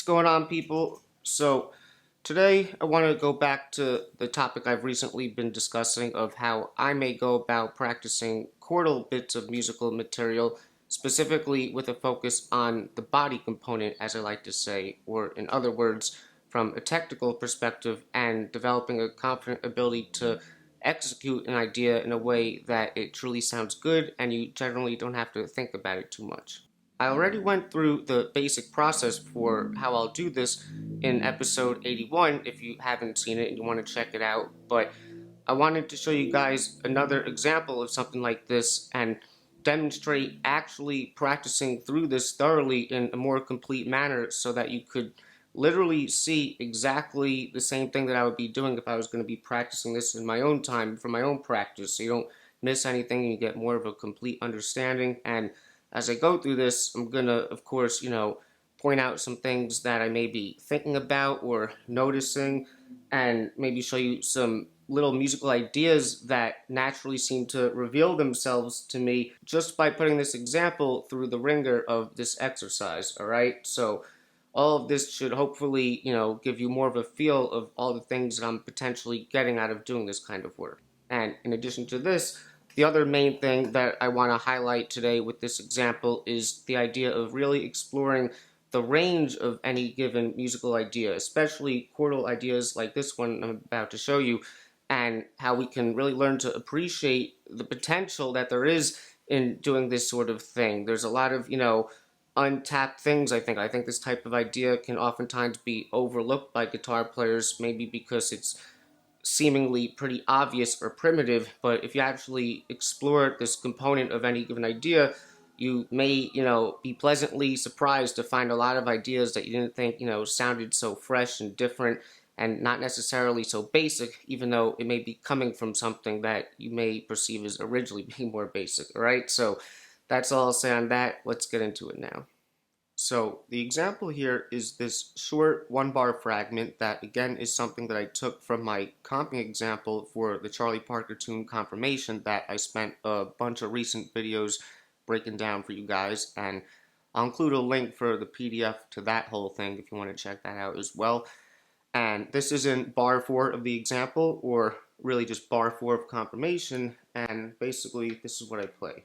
What's going on, people? So, today I want to go back to the topic I've recently been discussing of how I may go about practicing chordal bits of musical material, specifically with a focus on the body component, as I like to say, or in other words, from a technical perspective, and developing a confident ability to execute an idea in a way that it truly sounds good and you generally don't have to think about it too much. I already went through the basic process for how I'll do this in episode 81 if you haven't seen it and you want to check it out, but I wanted to show you guys another example of something like this and demonstrate actually practicing through this thoroughly in a more complete manner so that you could literally see exactly the same thing that I would be doing if I was going to be practicing this in my own time for my own practice, so you don't miss anything and you get more of a complete understanding. And as I go through this, I'm going to, of course, point out some things that I may be thinking about or noticing, and maybe show you some little musical ideas that naturally seem to reveal themselves to me just by putting this example through the ringer of this exercise, alright? So all of this should hopefully, give you more of a feel of all the things that I'm potentially getting out of doing this kind of work. And in addition to this, the other main thing that I want to highlight today with this example is the idea of really exploring the range of any given musical idea, especially chordal ideas like this one I'm about to show you, and how we can really learn to appreciate the potential that there is in doing this sort of thing. There's a lot of, untapped things, I think. I think this type of idea can oftentimes be overlooked by guitar players, maybe because it's seemingly pretty obvious or primitive, but if you actually explore this component of any given idea, you may, be pleasantly surprised to find a lot of ideas that you didn't think, sounded so fresh and different and not necessarily so basic, even though it may be coming from something that you may perceive as originally being more basic, alright? So that's all I'll say on that. Let's get into it now. So the example here is this short one-bar fragment that again is something that I took from my comping example for the Charlie Parker tune Confirmation that I spent a bunch of recent videos breaking down for you guys, and I'll include a link for the PDF to that whole thing if you want to check that out as well. And this is in bar 4 of the example, or really just bar 4 of Confirmation, and basically this is what I play.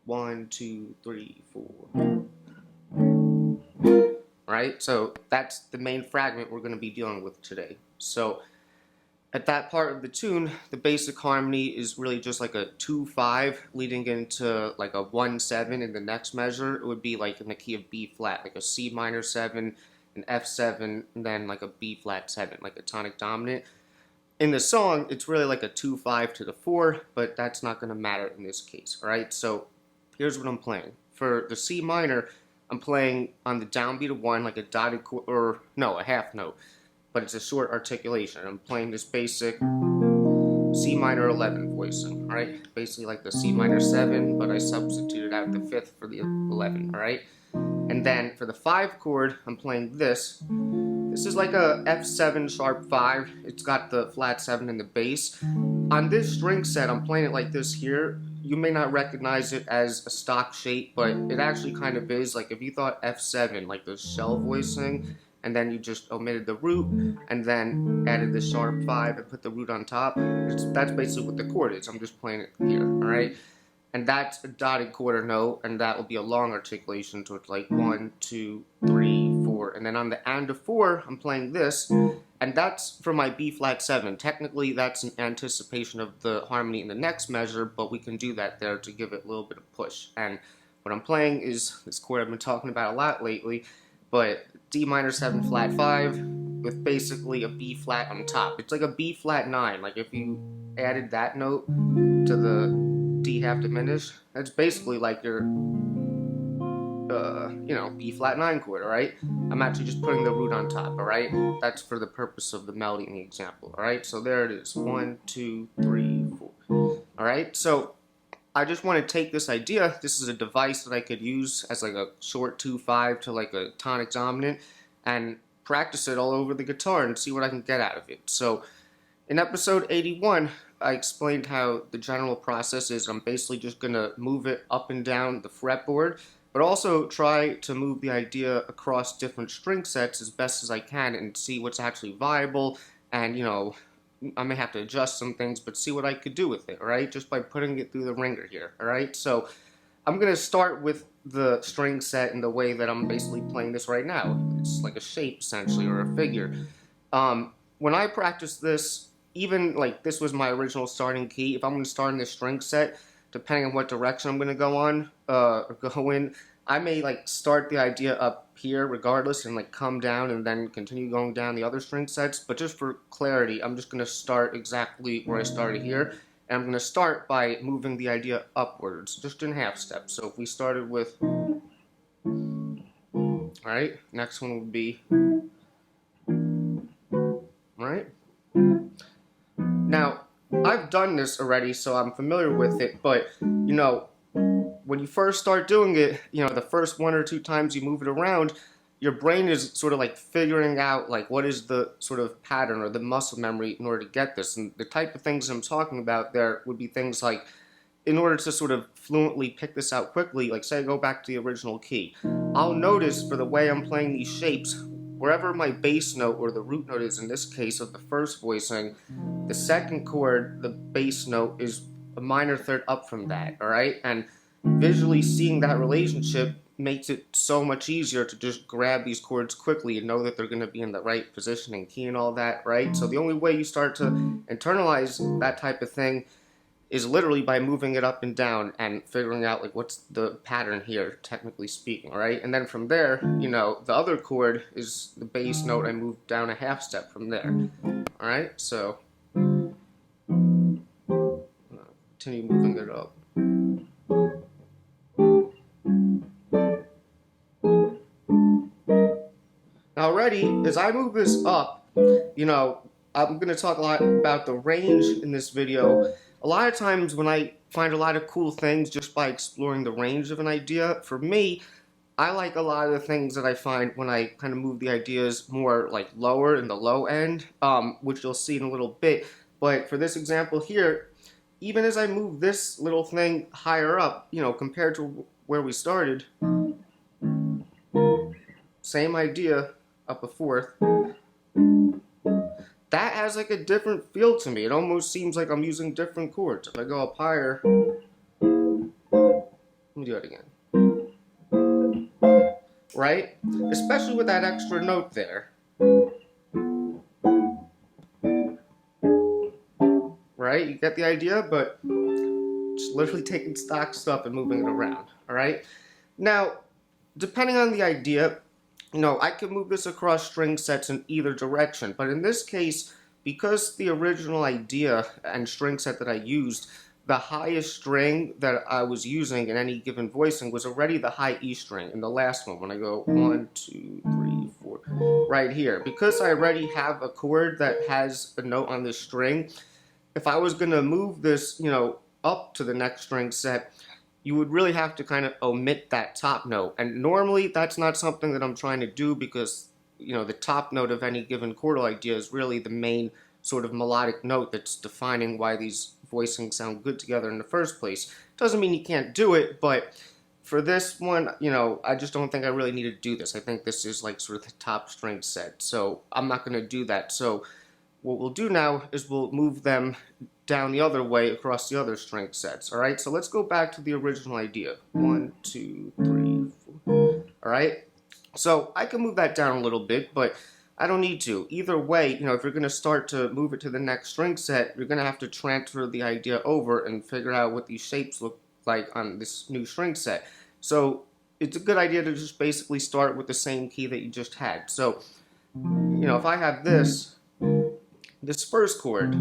1, 2, 3, 4. Right? So that's the main fragment we're going to be dealing with today. So at that part of the tune, the basic harmony is really just like a 2-5 leading into like a 1-7 in the next measure. It would be like in the key of B flat, like a C minor 7, an F7, and then like a B flat 7, like a tonic dominant. In the song, it's really like a 2-5 to the 4, but that's not going to matter in this case, alright? So here's what I'm playing. For the C minor, I'm playing on the downbeat of 1, like a dotted chord, or no, a half note, but it's a short articulation. I'm playing this basic C minor 11 voicing, alright? Basically like the C minor 7, but I substituted out the 5th for the 11, alright? And then for the 5 chord, I'm playing this. This is like a F7 sharp 5. It's got the flat 7 in the bass. On this string set, I'm playing it like this here. You may not recognize it as a stock shape, but it actually kind of is. Like if you thought F7, like the shell voicing, and then you just omitted the root, and then added the sharp 5 and put the root on top, that's basically what the chord is. I'm just playing it here, alright? And that's a dotted quarter note, and that will be a long articulation, so it's like 1, 2, 3, 4. And then on the and of 4, I'm playing this, and that's for my B flat 7. Technically, that's an anticipation of the harmony in the next measure, but we can do that there to give it a little bit of push. And what I'm playing is this chord I've been talking about a lot lately, but D minor 7 flat 5 with basically a B flat on top. It's like a B flat 9. Like if you added that note to the D half diminished, that's basically like your B flat 9 chord, alright? I'm actually just putting the root on top, alright? That's for the purpose of the melody in the example, alright? So there it is, 1, 2, 3, 4. Alright, so I just want to take this idea. This is a device that I could use as like a short 2-5 to like a tonic dominant and practice it all over the guitar and see what I can get out of it. So in episode 81, I explained how the general process is I'm basically just going to move it up and down the fretboard but also try to move the idea across different string sets as best as I can and see what's actually viable. And, I may have to adjust some things, but see what I could do with it, all right? Just by putting it through the ringer here, all right? So I'm going to start with the string set in the way that I'm basically playing this right now. It's like a shape, essentially, or a figure. When I practice this, even like this was my original starting key, if I'm going to start in this string set, depending on what direction I'm going to go on, or go in, I may like start the idea up here regardless and like come down and then continue going down the other string sets. But just for clarity, I'm just going to start exactly where I started here. And I'm going to start by moving the idea upwards, just in half steps. So if we started with, alright, next one would be, alright. Now, I've done this already, so I'm familiar with it, but, when you first start doing it, the first 1 or 2 times you move it around, your brain is sort of like figuring out like what is the sort of pattern or the muscle memory in order to get this. And the type of things I'm talking about there would be things like, in order to sort of fluently pick this out quickly, like say I go back to the original key, I'll notice for the way I'm playing these shapes, wherever my bass note or the root note is in this case of the first voicing, the second chord, the bass note, is a minor third up from that, alright? And visually seeing that relationship makes it so much easier to just grab these chords quickly and know that they're going to be in the right position and key and all that, right? So the only way you start to internalize that type of thing is literally by moving it up and down and figuring out like what's the pattern here, technically speaking, right? And then from there, the other chord is the bass note. I move down a half step from there, all right? So continue moving it up. Now already, as I move this up, I'm going to talk a lot about the range in this video. A lot of times when I find a lot of cool things just by exploring the range of an idea, for me, I like a lot of the things that I find when I kind of move the ideas more like lower in the low end, which you'll see in a little bit. But for this example here, even as I move this little thing higher up, compared to where we started, same idea, up a fourth, that has like a different feel to me. It almost seems like I'm using different chords. If I go up higher, let me do it again. Right? Especially with that extra note there. Right? You get the idea? But just literally taking stock stuff and moving it around. Alright? Now, depending on the idea, I could move this across string sets in either direction, but in this case, because the original idea and string set that I used, the highest string that I was using in any given voicing was already the high E string in the last one, when I go 1, 2, 3, 4, right here. Because I already have a chord that has a note on this string, if I was going to move this, up to the next string set, you would really have to kind of omit that top note. And normally that's not something that I'm trying to do because, the top note of any given chordal idea is really the main sort of melodic note that's defining why these voicings sound good together in the first place. Doesn't mean you can't do it, but for this one, I just don't think I really need to do this. I think this is like sort of the top string set, so I'm not going to do that. So what we'll do now is we'll move them down the other way across the other string sets. Alright, so let's go back to the original idea. 1, 2, 3, 4. Alright, so I can move that down a little bit, but I don't need to. Either way, if you're going to start to move it to the next string set, you're going to have to transfer the idea over and figure out what these shapes look like on this new string set. So it's a good idea to just basically start with the same key that you just had. So, if I have this first chord,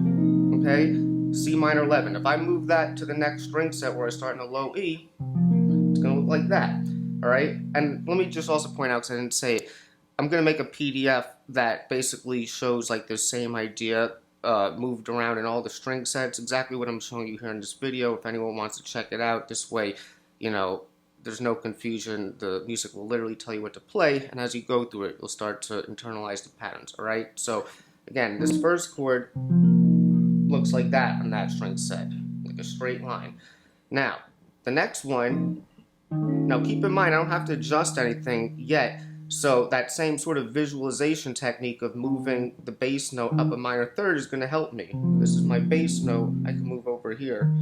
okay, C minor 11. If I move that to the next string set where I start in a low E, it's going to look like that, alright? And let me just also point out, because I didn't say it, I'm going to make a PDF that basically shows like the same idea moved around in all the string sets, exactly what I'm showing you here in this video. If anyone wants to check it out, this way, there's no confusion. The music will literally tell you what to play, and as you go through it, you'll start to internalize the patterns, alright? So, again, this first chord looks like that on that string set, like a straight line. Now, the next one, Now keep in mind, I don't have to adjust anything yet, so that same sort of visualization technique of moving the bass note up a minor third is going to help me. This is my bass note, I can move over here.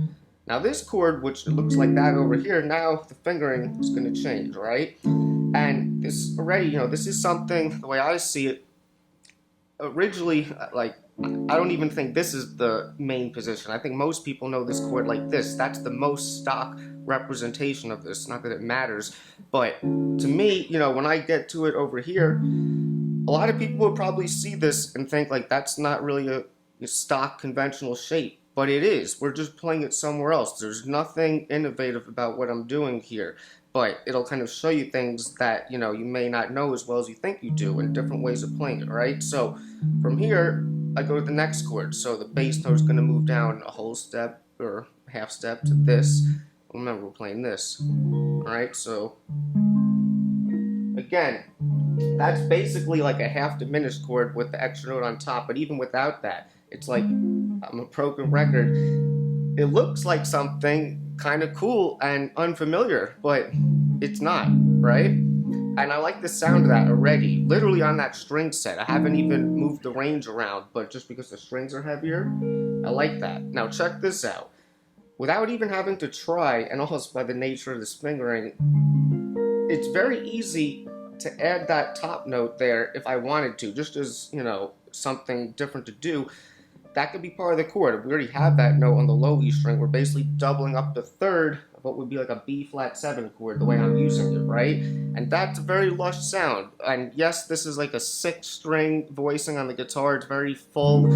Now this chord, which looks like that over here, now the fingering is going to change, right? And this already, this is something, the way I see it, originally, like, I don't even think this is the main position. I think most people know this chord like this. That's the most stock representation of this. Not that it matters, but to me, when I get to it over here, a lot of people would probably see this and think like that's not really a stock conventional shape, but it is. We're just playing it somewhere else. There's nothing innovative about what I'm doing here, but it'll kind of show you things that you may not know as well as you think you do, and different ways of playing it, right? So from here I go to the next chord, so the bass note is going to move down a whole step or half step to this. Remember, we're playing this, alright? So again, that's basically like a half diminished chord with the extra note on top, but even without that, it's like I'm a broken record. It looks like something kind of cool and unfamiliar, but it's not, right? And I like the sound of that already, literally on that string set. I haven't even moved the range around, but just because the strings are heavier, I like that. Now check this out. Without even having to try, and also by the nature of this fingering, it's very easy to add that top note there if I wanted to, just as, something different to do. That could be part of the chord. If we already have that note on the low E string, we're basically doubling up the third of what would be like a B flat 7 chord, the way I'm using it, right? And that's a very lush sound. And yes, this is like a 6-string voicing on the guitar. It's very full.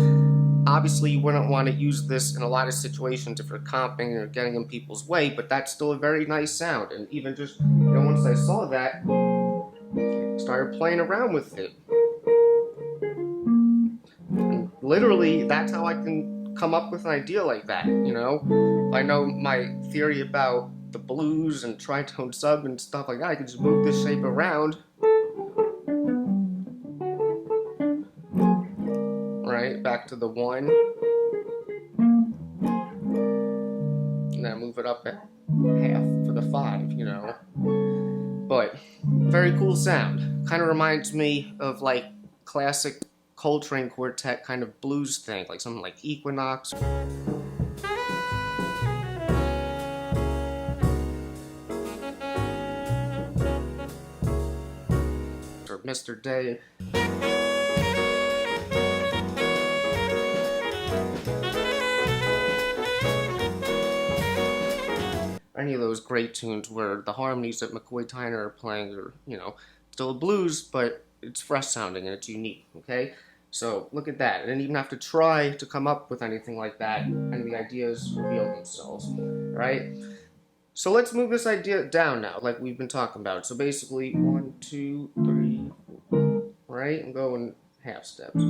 Obviously, you wouldn't want to use this in a lot of situations if you're comping or getting in people's way, but that's still a very nice sound. And even just, once I saw that, I started playing around with it. And literally, that's how I can come up with an idea like that, I know my theory about the blues and tritone sub and stuff like that. I can just move this shape around. Right, back to the 1. And then move it up at half for the 5, But, very cool sound. Kind of reminds me of like classic Coltrane quartet kind of blues thing, like something like Equinox. Or Mr. Day. Any of those great tunes where the harmonies that McCoy Tyner are playing are, still a blues, but it's fresh sounding and it's unique, okay? So look at that. I didn't even have to try to come up with anything like that, and the ideas reveal themselves, right? So let's move this idea down now, like we've been talking about. So basically, 1, 2, 3, 4, right? I'm going half steps.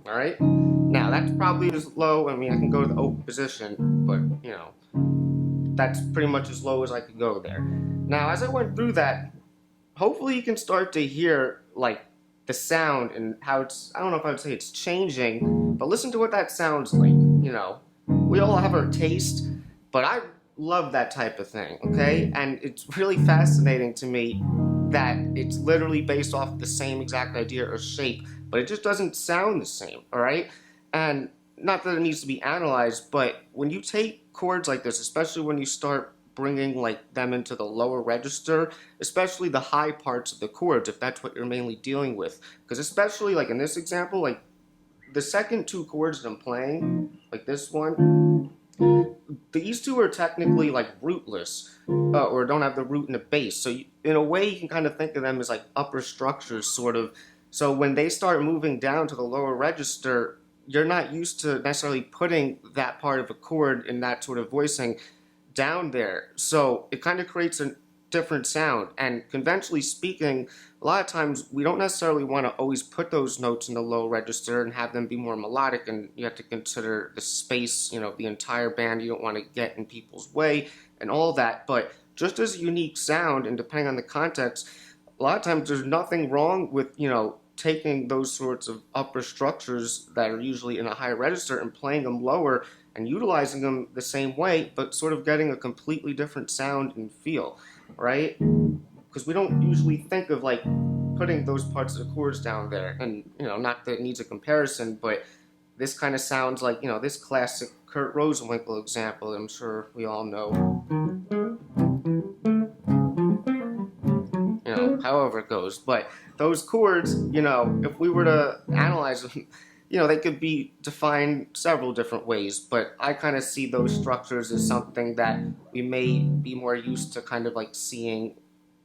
Alright, now that's probably as low. I can go to the open position, but that's pretty much as low as I could go there. Now, as I went through that, hopefully you can start to hear like the sound and how it's, I don't know if I would say it's changing, but listen to what that sounds like. We all have our taste, but I love that type of thing, okay? And it's really fascinating to me that it's literally based off the same exact idea or shape, but it just doesn't sound the same, all right? And not that it needs to be analyzed, but when you take chords like this, especially when you start bringing them into the lower register, especially the high parts of the chords, if that's what you're mainly dealing with, because especially like in this example, like the second 2 chords that I'm playing, like this one, these 2 are technically like rootless, or don't have the root in the bass. So in a way, you can kind of think of them as like upper structures, sort of. So when they start moving down to the lower register, you're not used to necessarily putting that part of a chord in that sort of voicing down there. So it kind of creates a different sound. And conventionally speaking, a lot of times we don't necessarily want to always put those notes in the low register and have them be more melodic, and you have to consider the space, the entire band. You don't want to get in people's way and all that. But just as a unique sound, and depending on the context, a lot of times there's nothing wrong with, taking those sorts of upper structures that are usually in a higher register and playing them lower and utilizing them the same way, but sort of getting a completely different sound and feel, right? Because we don't usually think of like putting those parts of the chords down there. And, not that it needs a comparison, but this kind of sounds like, this classic Kurt Rosenwinkel example that I'm sure we all know. However it goes. But those chords, if we were to analyze them, they could be defined several different ways, but I kind of see those structures as something that we may be more used to kind of like seeing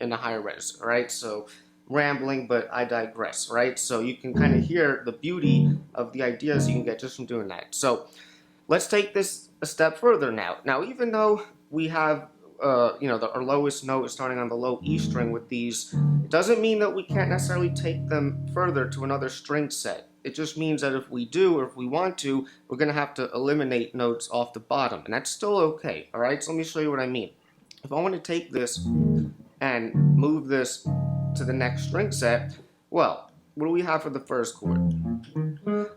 in a higher register, right? So rambling, but I digress, right? So you can kind of hear the beauty of the ideas you can get just from doing that. So let's take this a step further now. Now, even though we have our lowest note is starting on the low E string with these, it doesn't mean that we can't necessarily take them further to another string set. It just means that if we do, or if we want to, we're going to have to eliminate notes off the bottom, and that's still okay, all right? So let me show you what I mean. If I want to take this and move this to the next string set, well, what do we have for the first chord?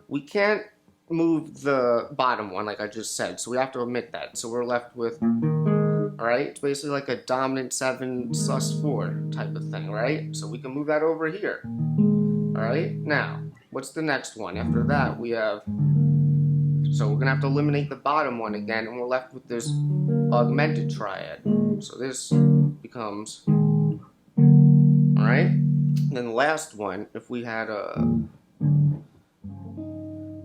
We can't move the bottom one like I just said, so we have to omit that. So we're left with, all right, it's basically like a dominant 7 sus4 type of thing, right? So we can move that over here. All right, now, what's the next one? After that, we have, so we're gonna have to eliminate the bottom one again, and we're left with this augmented triad. So this becomes, all right? And then the last one, if we had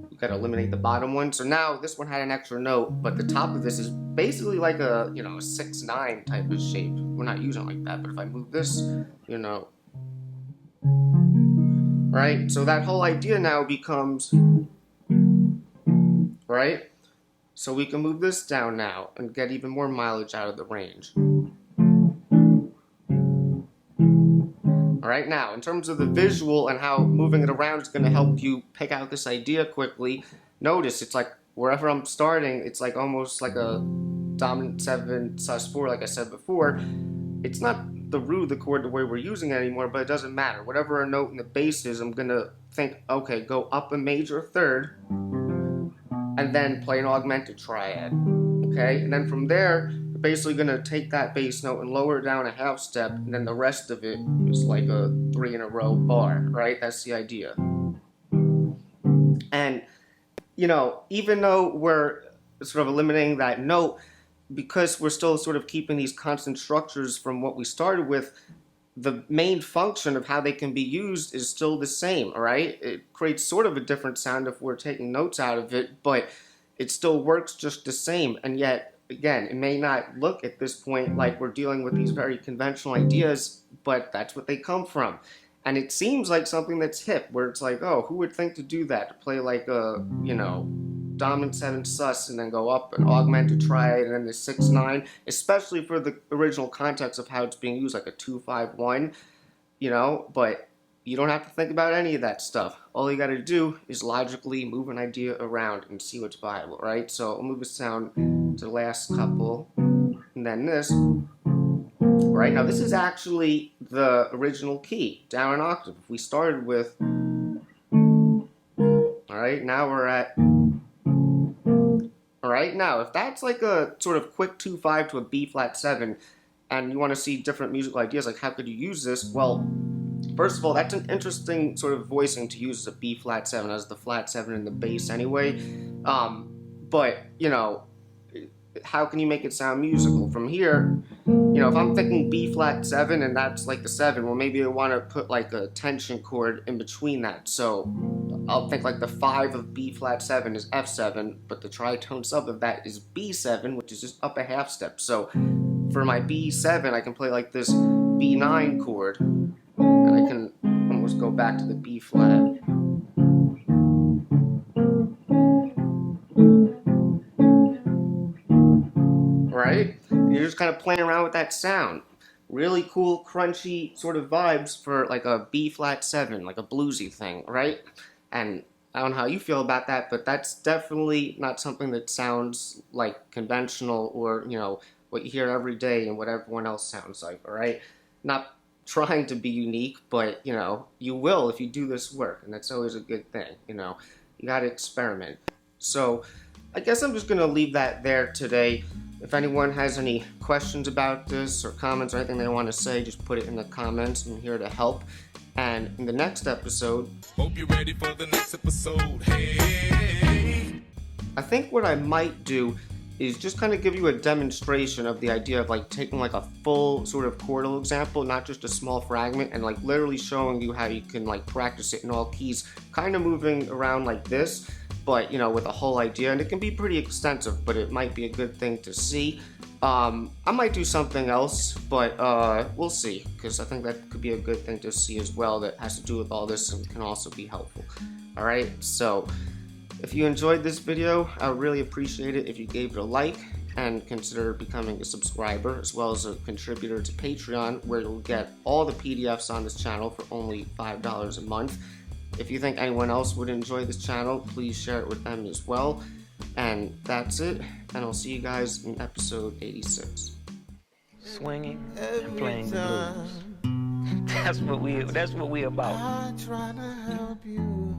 we gotta eliminate the bottom one. So now this one had an extra note, but the top of this is basically like a, 6/9 type of shape. We're not using it like that, but if I move this, right? So that whole idea now becomes, right? So we can move this down now and get even more mileage out of the range. All right, now, in terms of the visual and how moving it around is going to help you pick out this idea quickly, notice it's like wherever I'm starting, it's like almost like a dominant 7 sus4, like I said before. It's not the root of the chord the way we're using it anymore, but it doesn't matter. Whatever a note in the bass is, I'm going to think, okay, go up a major third, and then play an augmented triad, okay? And then from there, you're basically going to take that bass note and lower it down a half step, and then the rest of it is like a 3 in a row bar, right? That's the idea. And, even though we're sort of eliminating that note, because we're still sort of keeping these constant structures from what we started with, the main function of how they can be used is still the same, all right? It creates sort of a different sound if we're taking notes out of it, but it still works just the same. And yet, again, it may not look at this point like we're dealing with these very conventional ideas, but that's what they come from. And it seems like something that's hip, where it's like, oh, who would think to do that? To play like a, dominant 7 sus and then go up an augmented triad and then the 6/9, especially for the original context of how it's being used, like a 2/5/1, but you don't have to think about any of that stuff. All you got to do is logically move an idea around and see what's viable, right? So I'll move this down to the last couple, and then this. Right, now this is actually the original key, down an octave. If we started with, all right, now we're at, all right, now if that's like a sort of quick 2/5 to a B flat 7, and you want to see different musical ideas, like how could you use this? Well, first of all, that's an interesting sort of voicing to use as a B flat 7, as the flat 7 in the bass anyway. But, how can you make it sound musical? From here, if I'm thinking B flat 7 and that's like the 7, well, maybe I want to put like a tension chord in between that. So I'll think like the 5 of B flat 7 is F7, but the tritone sub of that is B7, which is just up a half step. So for my B7, I can play like this B9 chord, and I can almost go back to the B flat. Right? You're just kind of playing around with that sound. really cool, crunchy sort of vibes for like a B flat 7, like a bluesy thing, right? And I don't know how you feel about that, but that's definitely not something that sounds like conventional or, what you hear every day and what everyone else sounds like, all right? Not trying to be unique, but, you will if you do this work, and that's always a good thing, You got to experiment. So, I guess I'm just going to leave that there today. If anyone has any questions about this or comments or anything they want to say, just put it in the comments. I'm here to help. And in the next episode, hope you're ready for the next episode. Hey, I think what I might do is just kind of give you a demonstration of the idea of like taking like a full sort of chordal example, not just a small fragment, and like literally showing you how you can like practice it in all keys, kind of moving around like this, but with a whole idea. And it can be pretty extensive, but it might be a good thing to see. I might do something else, but we'll see, because I think that could be a good thing to see as well that has to do with all this and can also be helpful. Alright, so if you enjoyed this video, I would really appreciate it if you gave it a like and consider becoming a subscriber, as well as a contributor to Patreon, where you'll get all the PDFs on this channel for only $5 a month. If you think anyone else would enjoy this channel, please share it with them as well. And that's it, and I'll see you guys in episode 86. Swinging and playing the blues. That's what we about. I'm trying to help you.